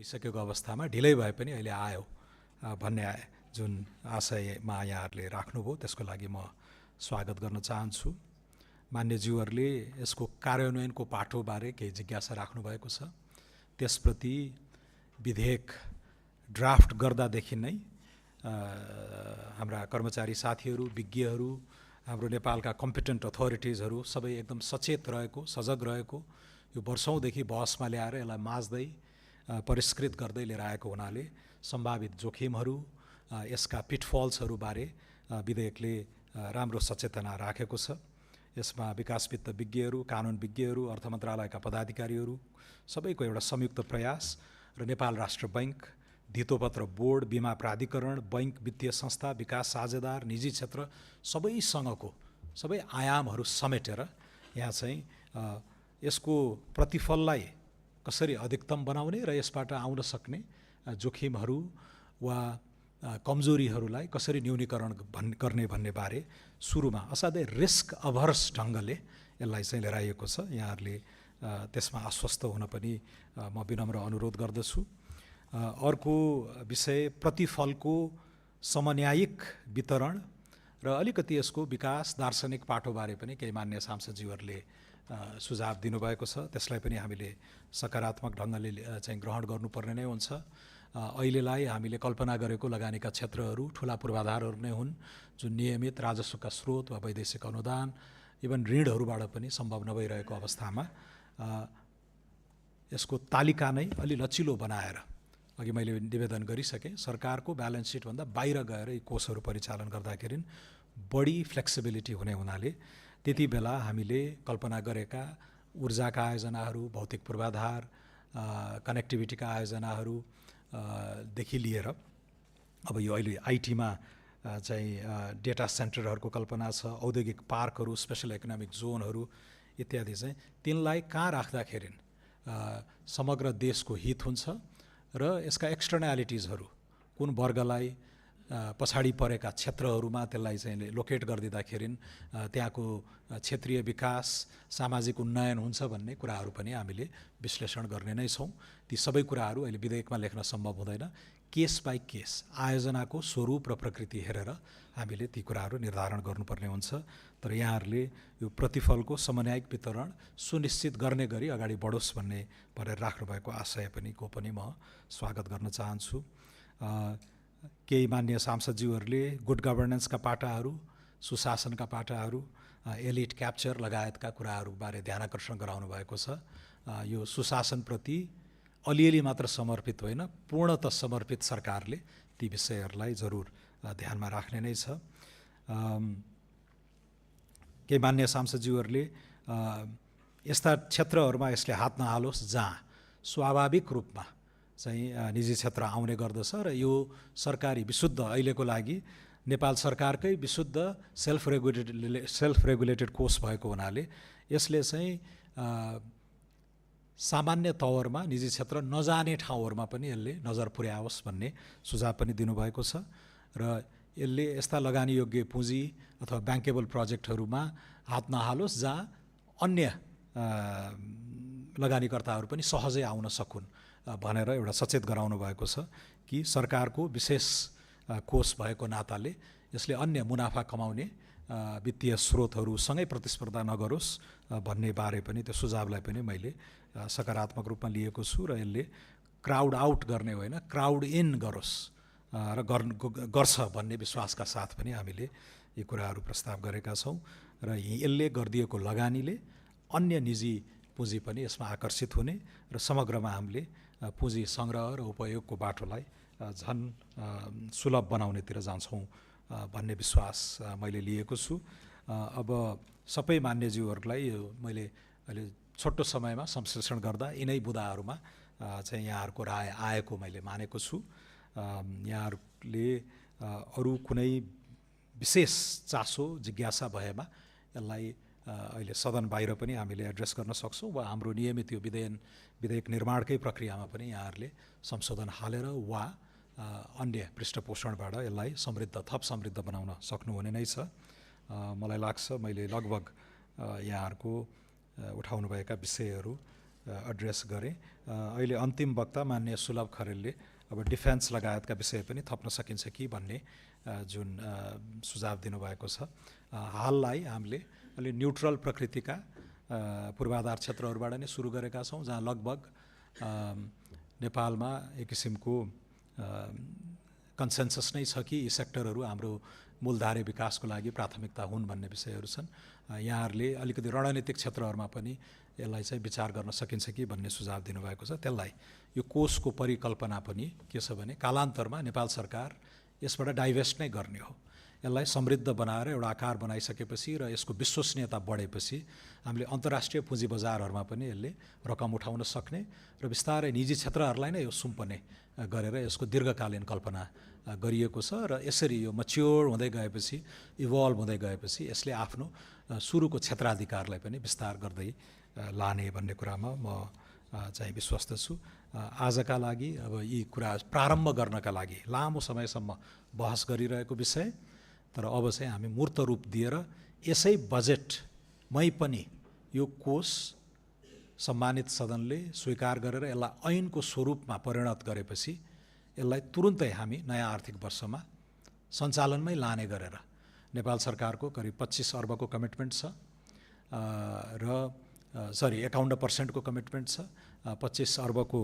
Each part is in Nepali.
भइसकेको अवस्थामा ढिलै भए पनि अहिले आयो भन्ने जुन आशयमा यहाँहरूले राख्नुभयो त्यसको लागि म स्वागत गर्न चाहन्छु। मान्यज्यूहरूले यसको कार्यान्वयनको पाटोबारे केही जिज्ञासा राख्नुभएको छ। त्यसप्रति विधेयक ड्राफ्ट गर्दादेखि नै हाम्रा कर्मचारी साथीहरू, विज्ञहरू, हाम्रो नेपालका कम्पिटेन्ट अथोरिटिजहरू सबै एकदम सचेत रहेको, सजग रहेको, यो वर्षौँदेखि बहसमा ल्याएर यसलाई माझ्दै परिष्कृत गर्दै लिएर आएको हुनाले सम्भावित जोखिमहरू, यसका पिटफल्सहरूबारे विधेयकले राम्रो सचेतना राखेको छ। यसमा विकास वित्त विज्ञहरू, कानुन विज्ञहरू, अर्थ मन्त्रालयका पदाधिकारीहरू सबैको एउटा संयुक्त प्रयास र नेपाल राष्ट्र बैंक, धितोपत्र बोर्ड, बीमा प्राधिकरण, बैंक, वित्तीय संस्था, विकास साझेदार, निजी क्षेत्र सबैसँगको सबै आयामहरू समेटेर यहाँ चाहिँ यसको प्रतिफललाई कसरी अधिकतम बनाउने र यसबाट आउन सक्ने जोखिमहरू वा कमजोरीहरूलाई कसरी न्यूनीकरण गर्ने भन्ने बारे सुरुमा असाध्यै रिस्क अभर्स ढङ्गले यसलाई चाहिँ लिएर आइएको छ। यहाँहरूले त्यसमा आश्वस्त हुन पनि म विनम्र अनुरोध गर्दछु। अर्को विषय प्रतिफलको समन्यायिक वितरण र अलिकति यसको विकास दार्शनिक पाटोबारे पनि केही मान्य सांसदज्यूहरूले सुझाव दिनुभएको छ। त्यसलाई पनि हामीले सकारात्मक ढङ्गले चाहिँ ग्रहण गर्नुपर्ने नै हुन्छ। अहिलेलाई हामीले कल्पना गरेको लगानीका क्षेत्रहरू ठुला पूर्वाधारहरू नै हुन् जुन नियमित राजस्वका स्रोत वा वैदेशिक अनुदान इभन ऋणहरूबाट पनि सम्भव नभइरहेको अवस्थामा यसको तालिका नै अलि लचिलो बनाएर अघि मैले निवेदन गरिसकेँ, सरकारको ब्यालेन्स सिटभन्दा बाहिर गएर यी कोषहरू परिचालन गर्दाखेरि बढी फ्लेक्सिबिलिटी हुने हुनाले त्यति बेला हामीले कल्पना गरेका ऊर्जाका आयोजनाहरू, भौतिक पूर्वाधार, कनेक्टिभिटीका आयोजनाहरू देखि लिएर अब यो अहिले आइटीमा चाहिँ डेटा सेन्टरहरूको कल्पना छ, औद्योगिक पार्कहरू, स्पेसल इकोनोमिक जोनहरू इत्यादि चाहिँ तिनलाई कहाँ राख्दाखेरि समग्र देशको हित हुन्छ र यसका एक्सटर्नालिटिजहरू कुन वर्गलाई पछाडि परेका क्षेत्रहरूमा त्यसलाई चाहिँ लोकेट गरिदिँदाखेरि त्यहाँको क्षेत्रीय विकास, सामाजिक उन्नयन हुन्छ भन्ने कुराहरू पनि हामीले विश्लेषण गर्ने नै छौँ। ती सबै कुराहरू अहिले विधेयकमा लेख्न सम्भव हुँदैन। केस बाई केस आयोजनाको स्वरूप र प्रकृति हेरेर हामीले ती कुराहरू निर्धारण गर्नुपर्ने हुन्छ। तर यहाँहरूले यो प्रतिफलको समन्यायिक वितरण सुनिश्चित गर्ने गरी अगाडि बढोस् भन्ने भनेर राख्नुभएको आशय पनि म स्वागत गर्न चाहन्छु। केही मान्य सांसदज्यूहरूले गुड गभर्नेन्सका पाटाहरू, सुशासनका पाटाहरू, एलिट क्याप्चर लगायतका कुराहरूबारे ध्यान आकर्षण गराउनु भएको छ। यो सुशासनप्रति अलिअलि मात्र समर्पित होइन, पूर्णतः समर्पित सरकारले ती विषयहरूलाई जरुर ध्यानमा राख्ने नै छ। केही मान्य सांसदज्यूहरूले यस्ता क्षेत्रहरूमा यसले हात नहालोस् जहाँ स्वाभाविक रूपमा चाहिँ निजी क्षेत्र आउने गर्दछ र यो सरकारी विशुद्ध अहिलेको लागि नेपाल सरकारकै विशुद्ध सेल्फ रेगुलेटेड कोष भएको हुनाले यसले चाहिँ सामान्य तवरमा निजी क्षेत्र नजाने ठाउँहरूमा पनि यसले नजर पुर्याओस् भन्ने सुझाव पनि दिनुभएको छ र यसले यस्ता लगानीयोग्य पुँजी अथवा ब्याङ्केबल प्रोजेक्टहरूमा हात नहालोस् जहाँ अन्य लगानीकर्ताहरू पनि सहजै आउन सकुन् भनेर एउटा सचेत गराउनु भएको छ कि सरकारको विशेष कोष भएको नाताले यसले अन्य मुनाफा कमाउने वित्तीय स्रोतहरूसँगै प्रतिस्पर्धा नगरोस् भन्ने बारे पनि त्यो सुझावलाई पनि मैले सकारात्मक रूपमा लिएको छु र यसले क्राउड आउट गर्ने होइन, क्राउड इन गरोस् र गर्छ भन्ने विश्वासका साथ पनि हामीले यी कुराहरू प्रस्ताव गरेका छौँ र यसले गरिदिएको लगानीले अन्य निजी पुँजी पनि यसमा आकर्षित हुने र समग्रमा हामीले पुँजी सङ्ग्रह र उपयोगको बाटोलाई झन् सुलभ बनाउनेतिर जान्छौँ भन्ने विश्वास मैले लिएको छु। अब सबै मान्यज्यूहरूलाई यो मैले अहिले छोटो समयमा संश्लेषण गर्दा यिनै बुदाहरूमा चाहिँ यहाँहरूको राय आएको मैले मानेको छु। यहाँहरूले अरू कुनै विशेष चासो जिज्ञासा भएमा यसलाई अहिले सदन बाहिर पनि हामीले एड्रेस गर्न सक्छौँ वा हाम्रो नियमित यो विधेयक निर्माणकै प्रक्रियामा पनि यहाँहरूले संशोधन हालेर वा अन्य पृष्ठपोषणबाट यसलाई थप समृद्ध बनाउन सक्नुहुने नै छ। मलाई लाग्छ मैले लगभग यहाँहरूको उठाउनुभएका विषयहरू एड्रेस गरेँ। अहिले अन्तिम वक्ता माननीय सुलभ खरेलले अब डिफेन्स लगायतका विषय पनि थप्न सकिन्छ कि भन्ने जुन सुझाव दिनुभएको छ। हाललाई हामीले अलि न्युट्रल प्रकृतिका पूर्वाधार क्षेत्रहरूबाट नै सुरु गरेका छौँ, जहाँ लगभग नेपालमा एक किसिमको कन्सेन्सस नै छ कि यी सेक्टरहरू हाम्रो मूलधारे विकासको लागि प्राथमिकता हुन् भन्ने विषयहरू छन्। यहाँहरूले अलिकति रणनीतिक क्षेत्रहरूमा पनि यसलाई चाहिँ विचार गर्न सकिन्छ कि भन्ने सुझाव दिनुभएको छ। त्यसलाई यो कोषको परिकल्पना पनि के छ भने कालान्तरमा नेपाल सरकार यसबाट डाइभेस्ट नै गर्ने हो। यसलाई समृद्ध बनाएर एउटा आकार बनाइसकेपछि र यसको विश्वसनीयता बढेपछि हामीले अन्तर्राष्ट्रिय पुँजी बजारहरूमा पनि यसले रकम उठाउन सक्ने र बिस्तारै निजी क्षेत्रहरूलाई नै यो सुम्पने गरेर यसको दीर्घकालीन कल्पना गरिएको छ र यसरी यो मच्योर हुँदै गएपछि, इभल्भ हुँदै गएपछि यसले आफ्नो सुरुको क्षेत्राधिकारलाई पनि विस्तार गर्दै लाने भन्ने कुरामा म चाहिँ विश्वस्त छु। आजका लागि अब यी कुरा प्रारम्भ गर्नका लागि लामो समयसम्म बहस गरिरहेको विषय, तर अब चाहिँ हामी मूर्त रूप दिएर यसै बजेटमै पनि यो कोष सम्मानित सदनले स्वीकार गरेर यसलाई ऐनको स्वरूपमा परिणत गरेपछि यसलाई तुरुन्तै हामी नयाँ आर्थिक वर्षमा सञ्चालनमै लाने गरेर नेपाल सरकारको करिब 25 अर्बको कमिटमेन्ट छ र 51% को कमिटमेन्ट छ। 25 अर्बको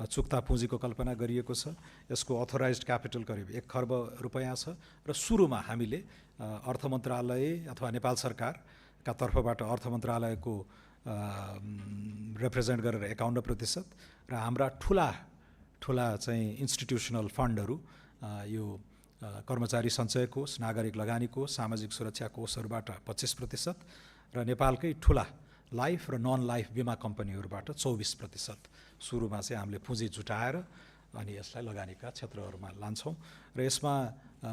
चुक्ता पुँजीको कल्पना गरिएको छ। यसको अथोराइज्ड क्यापिटल करिब 1 खर्ब रुपैयाँ छ र सुरुमा हामीले अर्थ मन्त्रालय अथवा नेपाल सरकारका तर्फबाट अर्थ मन्त्रालयको रिप्रेजेन्ट गरेर 51% र हाम्रा ठुला चाहिँ इन्स्टिट्युसनल फन्डहरू यो कर्मचारी सञ्चय कोष, नागरिक लगानी कोष, सामाजिक सुरक्षा कोषहरूबाट 25% र नेपालकै ठुला लाइफ र नन लाइफ बिमा कम्पनीहरूबाट 24%। सुरुमा चाहिँ हामीले पुँजी जुटाएर अनि यसलाई लगानीका क्षेत्रहरूमा लान्छौँ र यसमा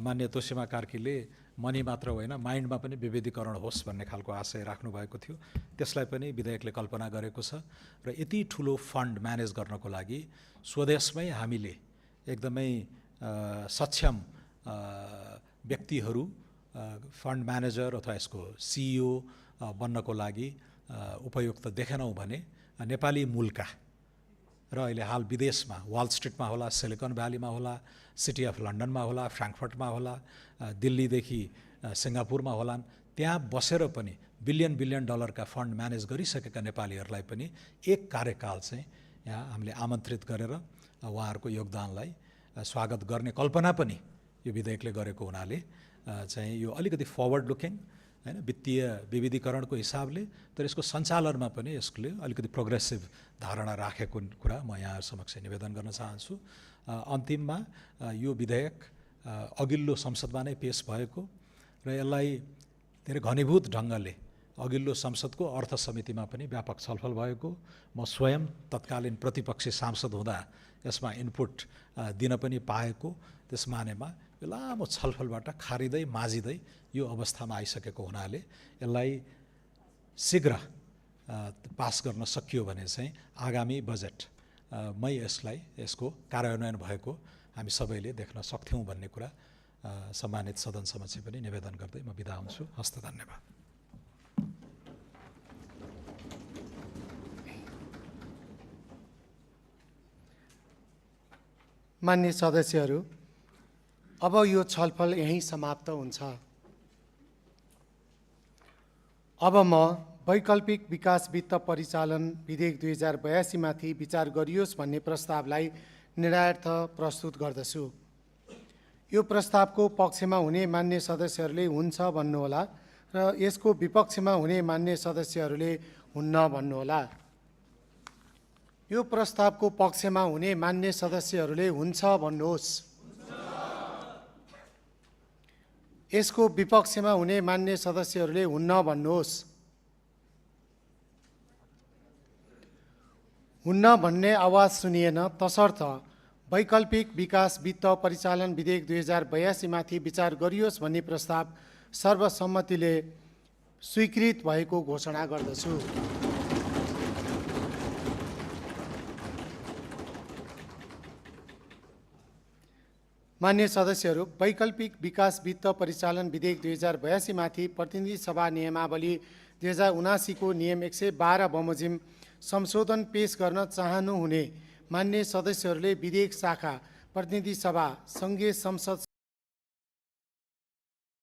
मान्य तोसीमा कार्कीले मनी मात्र होइन माइन्डमा पनि विविधीकरण होस् भन्ने खालको आशय राख्नु भएको थियो। त्यसलाई पनि विधेयकले कल्पना गरेको छ र यति ठुलो फन्ड म्यानेज गर्नको लागि स्वदेशमै हामीले एकदमै सक्षम व्यक्तिहरू फन्ड म्यानेजर अथवा यसको सिइओ बन्नको लागि उपयुक्त देखेनौँ भने नेपाली मूलका र अहिले हाल विदेशमा वाल स्ट्रिटमा होला, सिलिकन भ्यालीमा होला, सिटी अफ लन्डनमा होला, फ्राङ्कफर्टमा होला, दिल्लीदेखि सिङ्गापुरमा होलान्, त्यहाँ बसेर पनि बिलियन डलरका फन्ड म्यानेज गरिसकेका नेपालीहरूलाई पनि एक कार्यकाल चाहिँ यहाँ हामीले आमन्त्रित गरेर उहाँहरूको योगदानलाई स्वागत गर्ने कल्पना पनि यो विधेयकले गरेको हुनाले चाहिँ यो अलिकति फरवर्ड लुकिङ हैन वित्तीय विविधीकरणको हिसाबले, तर यसको सञ्चालनमा पनि यसले अलिकति प्रोग्रेसिभ धारणा राखेको कुरा म यहाँ समक्ष निवेदन गर्न चाहन्छु। अन्तिममा यो विधेयक अघिल्लो संसदमा नै पेश भएको र यसलाई धेरै घनीभूत ढङ्गले अघिल्लो संसदको अर्थ समितिमा पनि व्यापक छलफल भएको, म स्वयं तत्कालीन प्रतिपक्षी सांसद हुँदा यसमा इनपुट दिन पनि पाएको, त्यस मानेमा यो लामो छलफलबाट खारिँदै माझिँदै यो अवस्थामा आइसकेको हुनाले यसलाई शीघ्र पास गर्न सकियो भने चाहिँ आगामी बजेटमै यसको कार्यान्वयन भएको हामी सबैले देख्न सक्थ्यौँ भन्ने कुरा सम्मानित सदन समक्ष पनि निवेदन गर्दै म बिदा हुन्छु। हस्त धन्यवाद। मान्य सदस्यहरू, अब यो छलफल यहीँ समाप्त हुन्छ। अब म वैकल्पिक विकास वित्त परिचालन विधेयक 2082 माथि विचार गरियोस् भन्ने प्रस्तावलाई निर्णयार्थ प्रस्तुत गर्दछु। यो प्रस्तावको पक्षमा हुने मान्य सदस्यहरूले हुन्छ भन्नुहोला र यसको विपक्षमा हुने मान्य सदस्यहरूले हुन्न भन्नुहोला। यो प्रस्तावको पक्षमा हुने मान्य सदस्यहरूले हुन्छ भन्नुहोस्। यसको विपक्षमा हुने मान्य सदस्यहरूले हुन्न भन्नुहोस्। हुन्न भन्ने आवाज सुनिएन, तसर्थ वैकल्पिक विकास वित्त परिचालन विधेयक 2082 माथि विचार गरियोस् भन्ने प्रस्ताव सर्वसम्मतिले स्वीकृत भएको घोषणा गर्दछु। मान्य सदस्यहरू, वैकल्पिक विकास वित्त परिचालन विधेयक 2082 माथि प्रतिनिधि सभा नियमावली 2079 को नियम 112 बमोजिम संशोधन पेश गर्न चाहनुहुने मान्य सदस्यहरूले विधेयक शाखा, प्रतिनिधि सभा, सङ्घीय संसद